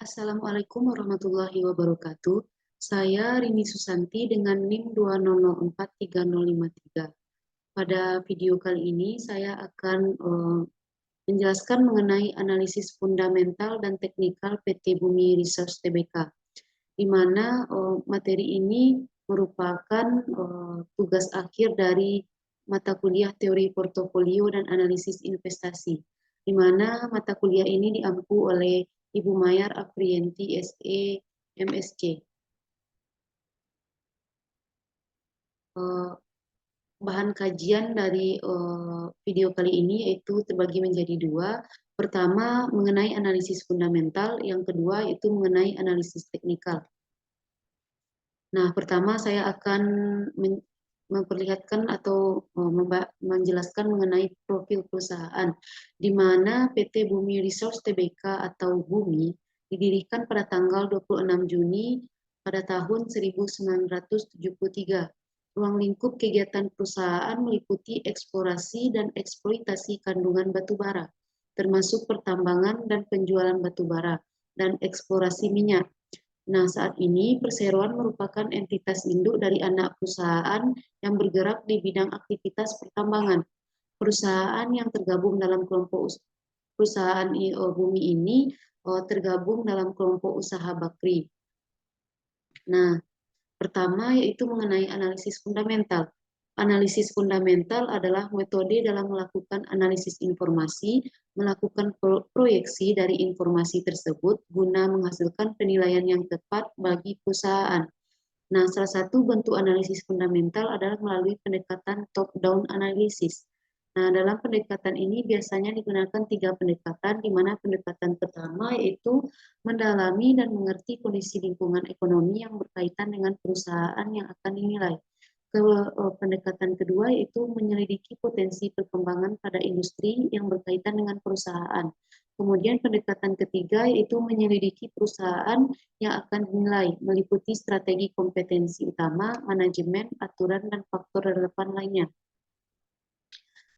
Assalamualaikum warahmatullahi wabarakatuh. Saya Rini Susanti dengan NIM 2004303. Pada video kali ini saya akan menjelaskan mengenai analisis fundamental dan teknikal PT Bumi Research Tbk, di mana materi ini merupakan tugas akhir dari mata kuliah teori portofolio dan analisis investasi, di mana mata kuliah ini diampu oleh Ibu Mayar Aprienti SE MSc. Bahan kajian dari video kali ini yaitu terbagi menjadi dua. Pertama mengenai analisis fundamental, yang kedua itu mengenai analisis teknikal. Nah, pertama saya akan memperlihatkan atau menjelaskan mengenai profil perusahaan, di mana PT Bumi Resource Tbk atau Bumi didirikan pada tanggal 26 Juni pada tahun 1973. Ruang lingkup kegiatan perusahaan meliputi eksplorasi dan eksploitasi kandungan batu bara, termasuk pertambangan dan penjualan batu bara, dan eksplorasi minyak. Nah, saat ini perseroan merupakan entitas induk dari anak perusahaan yang bergerak di bidang aktivitas pertambangan. Perusahaan yang tergabung dalam kelompok perusahaan Bumi ini tergabung dalam kelompok usaha Bakri. Nah, pertama yaitu mengenai analisis fundamental. Analisis fundamental adalah metode dalam melakukan analisis informasi, melakukan proyeksi dari informasi tersebut guna menghasilkan penilaian yang tepat bagi perusahaan. Nah, salah satu bentuk analisis fundamental adalah melalui pendekatan top-down analysis. Nah, dalam pendekatan ini biasanya digunakan 3 pendekatan, di mana pendekatan pertama yaitu mendalami dan mengerti kondisi lingkungan ekonomi yang berkaitan dengan perusahaan yang akan dinilai. Pendekatan kedua yaitu menyelidiki potensi perkembangan pada industri yang berkaitan dengan perusahaan. Kemudian pendekatan ketiga yaitu menyelidiki perusahaan yang akan dinilai, meliputi strategi kompetensi utama, manajemen, aturan, dan faktor relevan lainnya.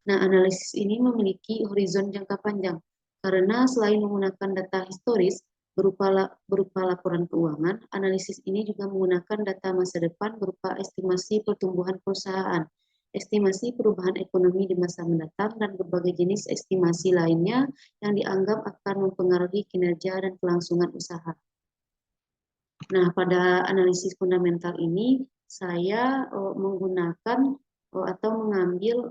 Nah, analisis ini memiliki horizon jangka panjang, karena selain menggunakan data historis berupa laporan keuangan, analisis ini juga menggunakan data masa depan berupa estimasi pertumbuhan perusahaan, estimasi perubahan ekonomi di masa mendatang, dan berbagai jenis estimasi lainnya yang dianggap akan mempengaruhi kinerja dan kelangsungan usaha. Nah, pada analisis fundamental ini, saya menggunakan atau mengambil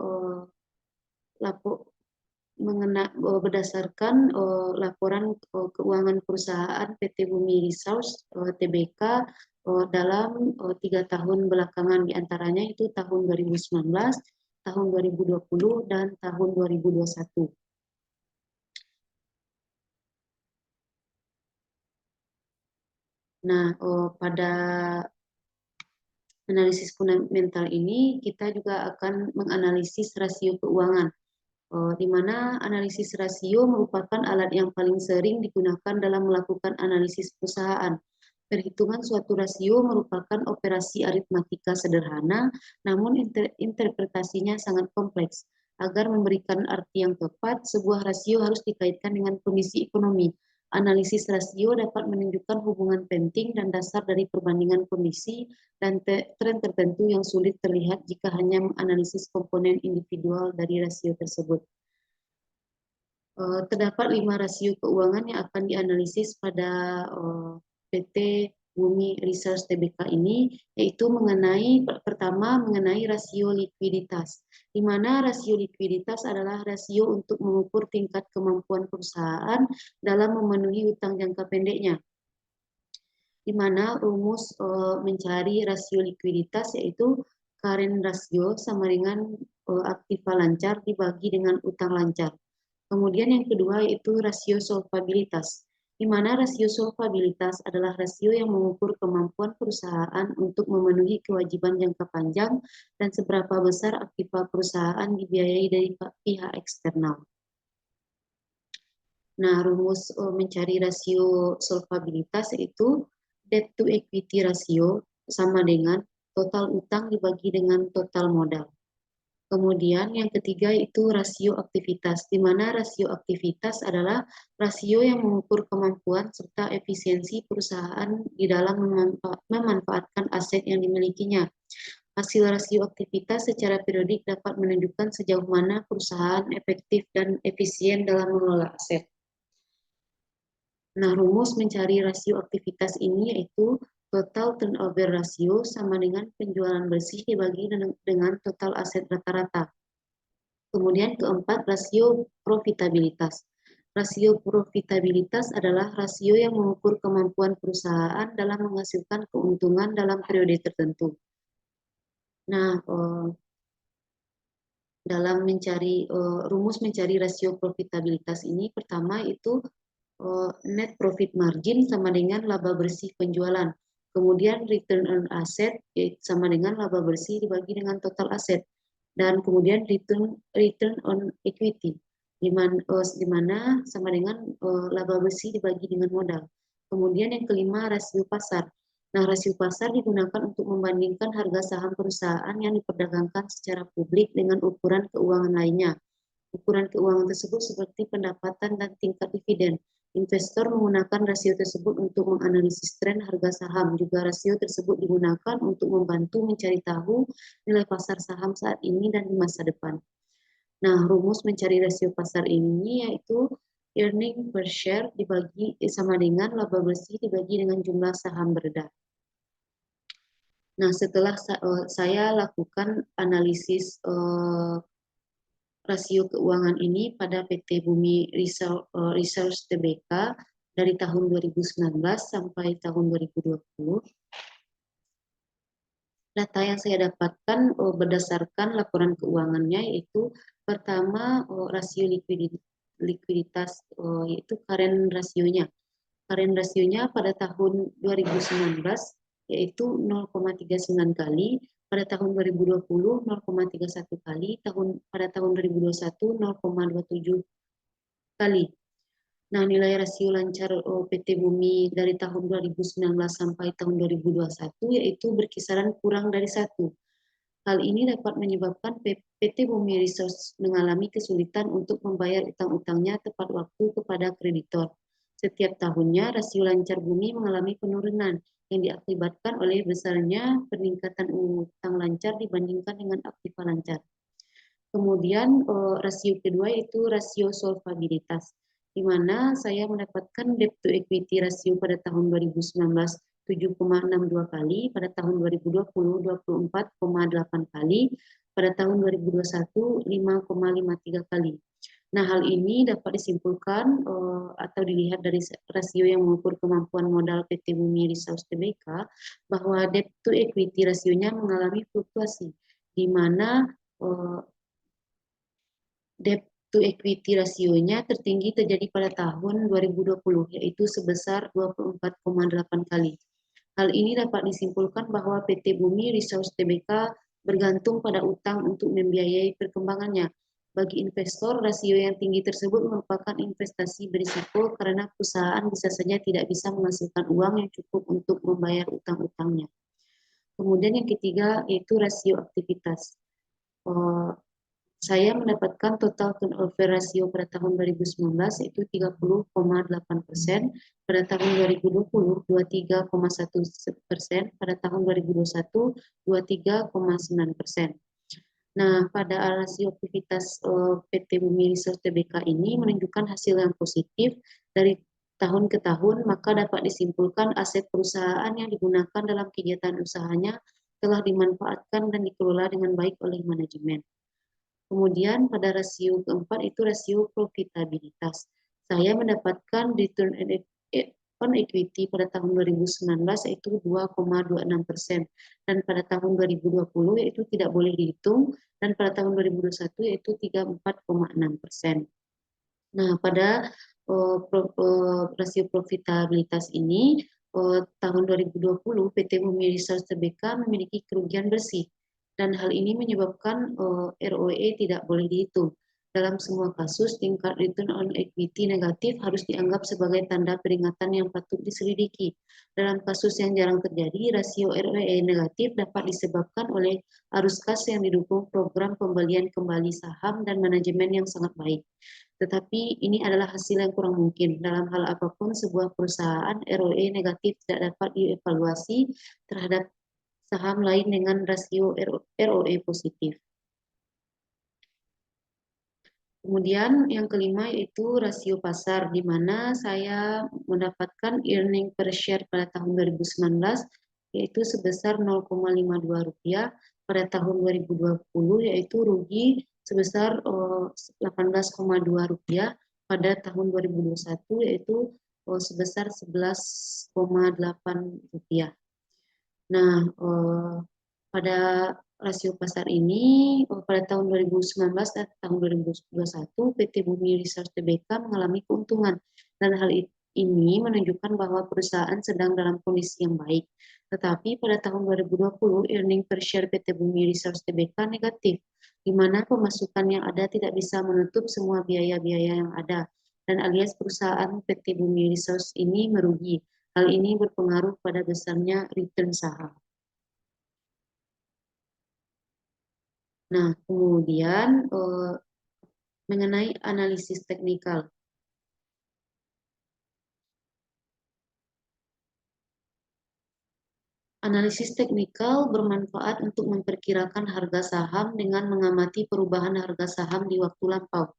berdasarkan laporan keuangan perusahaan PT Bumi Resource Tbk dalam 3 tahun belakangan, diantaranya itu tahun 2019, tahun 2020, dan tahun 2021. Nah, pada analisis fundamental ini kita juga akan menganalisis rasio keuangan, di mana analisis rasio merupakan alat yang paling sering digunakan dalam melakukan analisis perusahaan. Perhitungan suatu rasio merupakan operasi aritmatika sederhana, namun interpretasinya sangat kompleks. Agar memberikan arti yang tepat, sebuah rasio harus dikaitkan dengan kondisi ekonomi. Analisis rasio dapat menunjukkan hubungan penting dan dasar dari perbandingan kondisi dan tren tertentu yang sulit terlihat jika hanya menganalisis komponen individual dari rasio tersebut. Terdapat 5 rasio keuangan yang akan dianalisis pada PT Bumi Research Tbk ini, yaitu pertama mengenai rasio likuiditas, di mana rasio likuiditas adalah rasio untuk mengukur tingkat kemampuan perusahaan dalam memenuhi utang jangka pendeknya, di mana rumus mencari rasio likuiditas yaitu current ratio sama dengan aktiva lancar dibagi dengan utang lancar. Kemudian yang kedua yaitu rasio solvabilitas, di mana rasio solvabilitas adalah rasio yang mengukur kemampuan perusahaan untuk memenuhi kewajiban jangka panjang dan seberapa besar aktiva perusahaan dibiayai dari pihak eksternal. Nah, rumus mencari rasio solvabilitas yaitu debt to equity ratio sama dengan total utang dibagi dengan total modal. Kemudian yang ketiga itu rasio aktivitas, di mana rasio aktivitas adalah rasio yang mengukur kemampuan serta efisiensi perusahaan di dalam memanfaatkan aset yang dimilikinya. Hasil rasio aktivitas secara periodik dapat menunjukkan sejauh mana perusahaan efektif dan efisien dalam mengelola aset. Nah, rumus mencari rasio aktivitas ini yaitu total turnover ratio sama dengan penjualan bersih dibagi dengan total aset rata-rata. Kemudian keempat, rasio profitabilitas. Rasio profitabilitas adalah rasio yang mengukur kemampuan perusahaan dalam menghasilkan keuntungan dalam periode tertentu. Nah, dalam mencari rumus mencari rasio profitabilitas ini, pertama itu net profit margin sama dengan laba bersih penjualan. Kemudian return on asset sama dengan laba bersih dibagi dengan total aset. Dan kemudian return on equity di mana sama dengan laba bersih dibagi dengan modal. Kemudian yang kelima, rasio pasar. Nah, rasio pasar digunakan untuk membandingkan harga saham perusahaan yang diperdagangkan secara publik dengan ukuran keuangan lainnya. Ukuran keuangan tersebut seperti pendapatan dan tingkat dividen. Investor menggunakan rasio tersebut untuk menganalisis tren harga saham. Juga rasio tersebut digunakan untuk membantu mencari tahu nilai pasar saham saat ini dan di masa depan. Nah, rumus mencari rasio pasar ini yaitu earning per share dibagi sama dengan laba bersih dibagi dengan jumlah saham beredar. Nah, setelah saya lakukan analisis rasio keuangan ini pada PT Bumi Resource Tbk dari tahun 2019 sampai tahun 2020. Data yang saya dapatkan berdasarkan laporan keuangannya yaitu pertama rasio likuiditas yaitu current rasionya. Current rasionya pada tahun 2019 yaitu 0,39 kali, pada tahun 2020 0,31 kali, pada tahun 2021 0,27 kali. Nah, nilai rasio lancar PT Bumi dari tahun 2019 sampai tahun 2021 yaitu berkisaran kurang dari 1. Hal ini dapat menyebabkan PT Bumi Resource mengalami kesulitan untuk membayar utang-utangnya tepat waktu kepada kreditor. Setiap tahunnya, rasio lancar Bumi mengalami penurunan yang diakibatkan oleh besarnya peningkatan utang lancar dibandingkan dengan aktiva lancar. Kemudian rasio kedua yaitu rasio solvabilitas, di mana saya mendapatkan debt to equity rasio pada tahun 2019 7,62 kali, pada tahun 2020 24,8 kali, pada tahun 2021 5,53 kali. Nah, hal ini dapat disimpulkan atau dilihat dari rasio yang mengukur kemampuan modal PT Bumi Resource Tbk bahwa debt to equity rasionya mengalami fluktuasi, di mana debt to equity rasionya tertinggi terjadi pada tahun 2020, yaitu sebesar 24,8 kali. Hal ini dapat disimpulkan bahwa PT Bumi Resource Tbk bergantung pada utang untuk membiayai perkembangannya. Bagi investor, rasio yang tinggi tersebut merupakan investasi berisiko karena perusahaan bisa saja tidak bisa menghasilkan uang yang cukup untuk membayar utang-utangnya. Kemudian yang ketiga yaitu rasio aktivitas. Saya mendapatkan total turnover rasio pada tahun 2019 yaitu 30,8%, pada tahun 2020 23,1%, pada tahun 2021 23,9%. Nah, pada rasio aktivitas PT Bumi Resource Tbk ini menunjukkan hasil yang positif dari tahun ke tahun, maka dapat disimpulkan aset perusahaan yang digunakan dalam kegiatan usahanya telah dimanfaatkan dan dikelola dengan baik oleh manajemen. Kemudian pada rasio keempat itu rasio profitabilitas. Saya mendapatkan return on equity pada tahun 2019 yaitu 2,26% dan pada tahun 2020 yaitu tidak boleh dihitung dan pada tahun 2021 yaitu 34,6%. Nah, pada rasio profitabilitas ini tahun 2020 PT Bumi Resource Tbk memiliki kerugian bersih dan hal ini menyebabkan ROE tidak boleh dihitung. Dalam semua kasus, tingkat return on equity negatif harus dianggap sebagai tanda peringatan yang patut diselidiki. Dalam kasus yang jarang terjadi, rasio ROE negatif dapat disebabkan oleh arus kas yang didukung program pembelian kembali saham dan manajemen yang sangat baik. Tetapi ini adalah hasil yang kurang mungkin. Dalam hal apapun, sebuah perusahaan ROE negatif tidak dapat dievaluasi terhadap saham lain dengan rasio ROE positif. Kemudian yang kelima yaitu rasio pasar, di mana saya mendapatkan earning per share pada tahun 2019 yaitu sebesar 0,52 rupiah, pada tahun 2020 yaitu rugi sebesar 18,2 rupiah, pada tahun 2021 yaitu sebesar 11,8 rupiah. Nah, pada rasio pasar ini pada tahun 2019 dan tahun 2021 PT Bumi Research Tbk mengalami keuntungan, dan hal ini menunjukkan bahwa perusahaan sedang dalam kondisi yang baik. Tetapi pada tahun 2020 earning per share PT Bumi Research Tbk negatif, di mana pemasukan yang ada tidak bisa menutup semua biaya-biaya yang ada, dan alias perusahaan PT Bumi Research ini merugi. Hal ini berpengaruh pada besarnya return saham. Nah, kemudian mengenai analisis teknikal. Analisis teknikal bermanfaat untuk memperkirakan harga saham dengan mengamati perubahan harga saham di waktu lampau.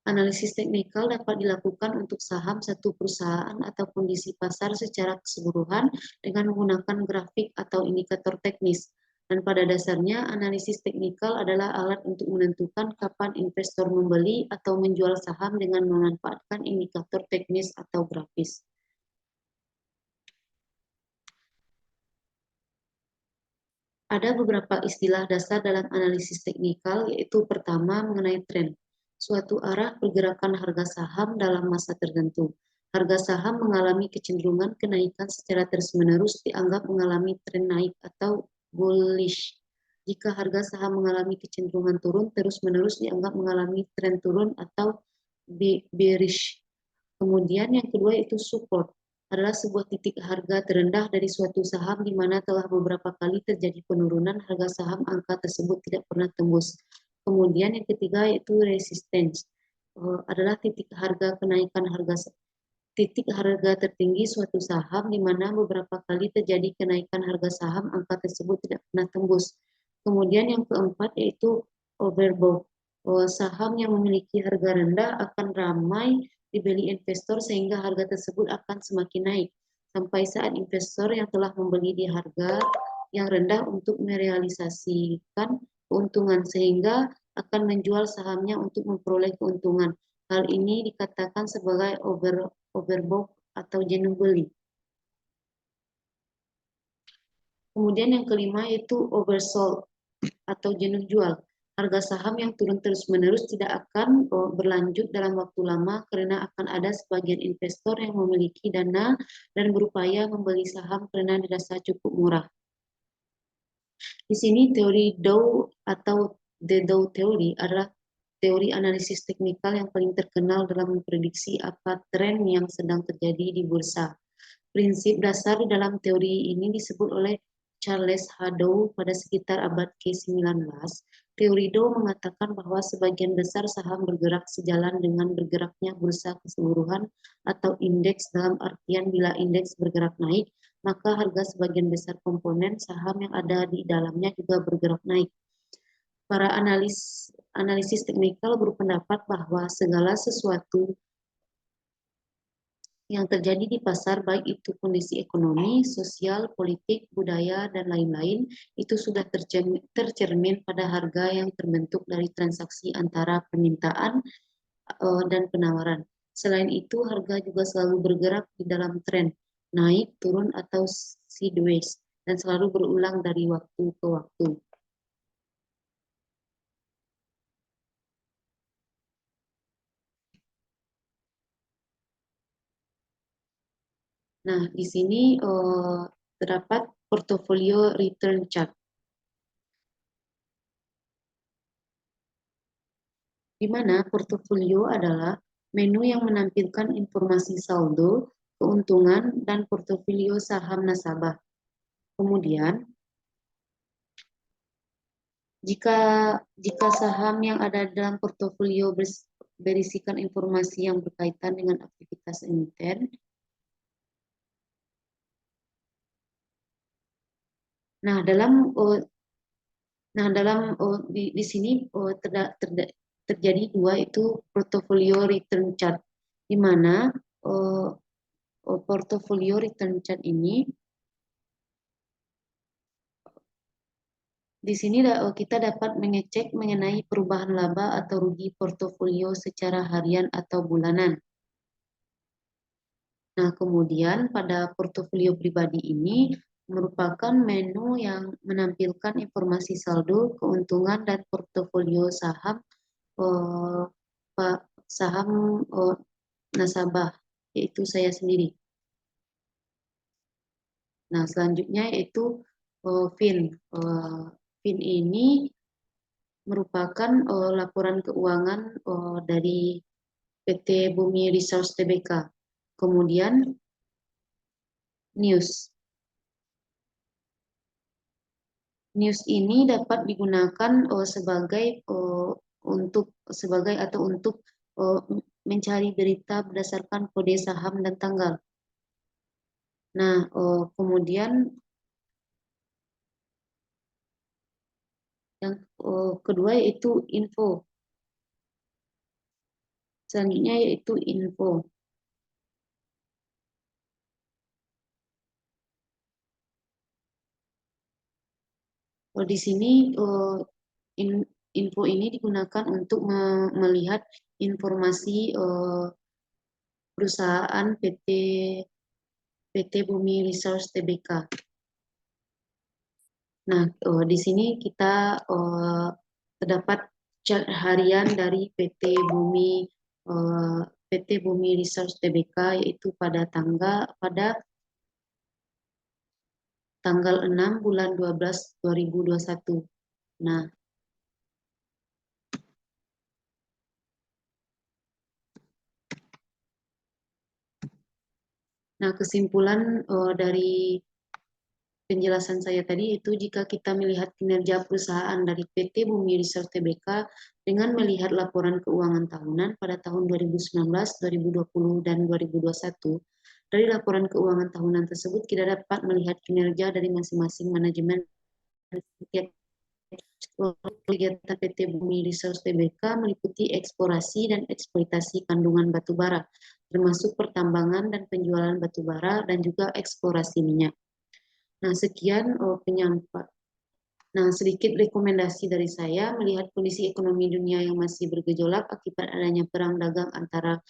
Analisis teknikal dapat dilakukan untuk saham satu perusahaan atau kondisi pasar secara keseluruhan dengan menggunakan grafik atau indikator teknis. Dan pada dasarnya, analisis teknikal adalah alat untuk menentukan kapan investor membeli atau menjual saham dengan memanfaatkan indikator teknis atau grafis. Ada beberapa istilah dasar dalam analisis teknikal, yaitu pertama mengenai tren, suatu arah pergerakan harga saham dalam masa tertentu. Harga saham mengalami kecenderungan kenaikan secara terus-menerus dianggap mengalami tren naik atau bullish. Jika harga saham mengalami kecenderungan turun terus-menerus dianggap mengalami tren turun atau bearish. Kemudian yang kedua itu support, adalah sebuah titik harga terendah dari suatu saham di mana telah beberapa kali terjadi penurunan harga saham, angka tersebut tidak pernah tembus. Kemudian yang ketiga yaitu resistance, adalah titik harga tertinggi suatu saham di mana beberapa kali terjadi kenaikan harga saham, angka tersebut tidak pernah tembus. Kemudian yang keempat yaitu overbought, saham yang memiliki harga rendah akan ramai dibeli investor sehingga harga tersebut akan semakin naik sampai saat investor yang telah membeli di harga yang rendah untuk merealisasikan keuntungan sehingga akan menjual sahamnya untuk memperoleh keuntungan. Hal ini dikatakan sebagai overbought atau jenuh beli. Kemudian yang kelima yaitu oversold atau jenuh jual. Harga saham yang turun terus-menerus tidak akan berlanjut dalam waktu lama karena akan ada sebagian investor yang memiliki dana dan berupaya membeli saham karena dirasa cukup murah. Di sini teori Dow atau The Dow Theory adalah teori analisis teknikal yang paling terkenal dalam memprediksi apa tren yang sedang terjadi di bursa. Prinsip dasar dalam teori ini disebut oleh Charles H. Dow pada sekitar abad ke-19. Teori Dow mengatakan bahwa sebagian besar saham bergerak sejalan dengan bergeraknya bursa keseluruhan atau indeks, dalam artian bila indeks bergerak naik, maka harga sebagian besar komponen saham yang ada di dalamnya juga bergerak naik. Para analisis teknikal berpendapat bahwa segala sesuatu yang terjadi di pasar, baik itu kondisi ekonomi, sosial, politik, budaya, dan lain-lain, itu sudah tercermin pada harga yang terbentuk dari transaksi antara permintaan dan penawaran. Selain itu, harga juga selalu bergerak di dalam tren, naik, turun, atau sideways, dan selalu berulang dari waktu ke waktu. Nah, di sini terdapat portofolio return chart. di mana portofolio adalah menu yang menampilkan informasi saldo, keuntungan, dan portofolio saham nasabah. Kemudian, jika jika saham yang ada dalam portofolio berisikan informasi yang berkaitan dengan aktivitas emiten, nah di sini terjadi dua, itu portofolio return chart, di mana uh, portofolio return chart ini di sini kita dapat mengecek mengenai perubahan laba atau rugi portofolio secara harian atau bulanan. Nah, kemudian pada portofolio pribadi ini merupakan menu yang menampilkan informasi saldo, keuntungan, dan portofolio saham eh, saham nasabah, yaitu saya sendiri. Nah, selanjutnya yaitu FIN. FIN ini merupakan laporan keuangan dari PT Bumi Resource Tbk. Kemudian news. News ini dapat digunakan untuk uh, mencari berita berdasarkan kode saham dan tanggal. Nah, kemudian yang kedua yaitu info. Selanjutnya yaitu info. Di sini info ini digunakan untuk melihat informasi perusahaan PT Bumi Resource Tbk. Nah, di sini kita terdapat chart harian dari PT Bumi Resource Tbk, yaitu pada tanggal 6 bulan 12 2021. Nah, kesimpulan dari penjelasan saya tadi itu, jika kita melihat kinerja perusahaan dari PT Bumi Resource Tbk dengan melihat laporan keuangan tahunan pada tahun 2019, 2020, dan 2021, dari laporan keuangan tahunan tersebut kita dapat melihat kinerja dari masing-masing manajemen kegiatan PT Bumi Resource Tbk meliputi eksplorasi dan eksploitasi kandungan batu bara, termasuk pertambangan dan penjualan batu bara dan juga eksplorasi minyak. Nah, sekian sedikit rekomendasi dari saya melihat kondisi ekonomi dunia yang masih bergejolak akibat adanya perang dagang antara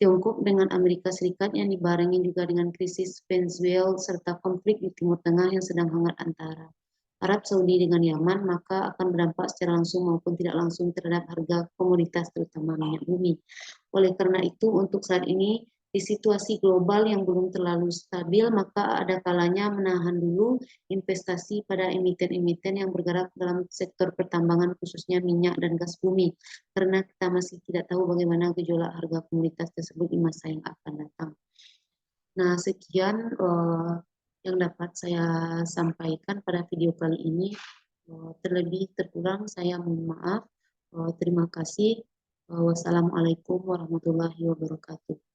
Tiongkok dengan Amerika Serikat yang dibarengi juga dengan krisis Venezuela serta konflik di Timur Tengah yang sedang hangat antara Arab Saudi dengan Yaman, maka akan berdampak secara langsung maupun tidak langsung terhadap harga komoditas terutama minyak bumi. Oleh karena itu, untuk saat ini di situasi global yang belum terlalu stabil, maka ada kalanya menahan dulu investasi pada emiten-emiten yang bergerak dalam sektor pertambangan, khususnya minyak dan gas bumi, karena kita masih tidak tahu bagaimana gejolak harga komoditas tersebut di masa yang akan datang. Nah, sekian yang dapat saya sampaikan pada video kali ini. Terlebih terkurang saya mohon maaf. Terima kasih. Wassalamualaikum warahmatullahi wabarakatuh.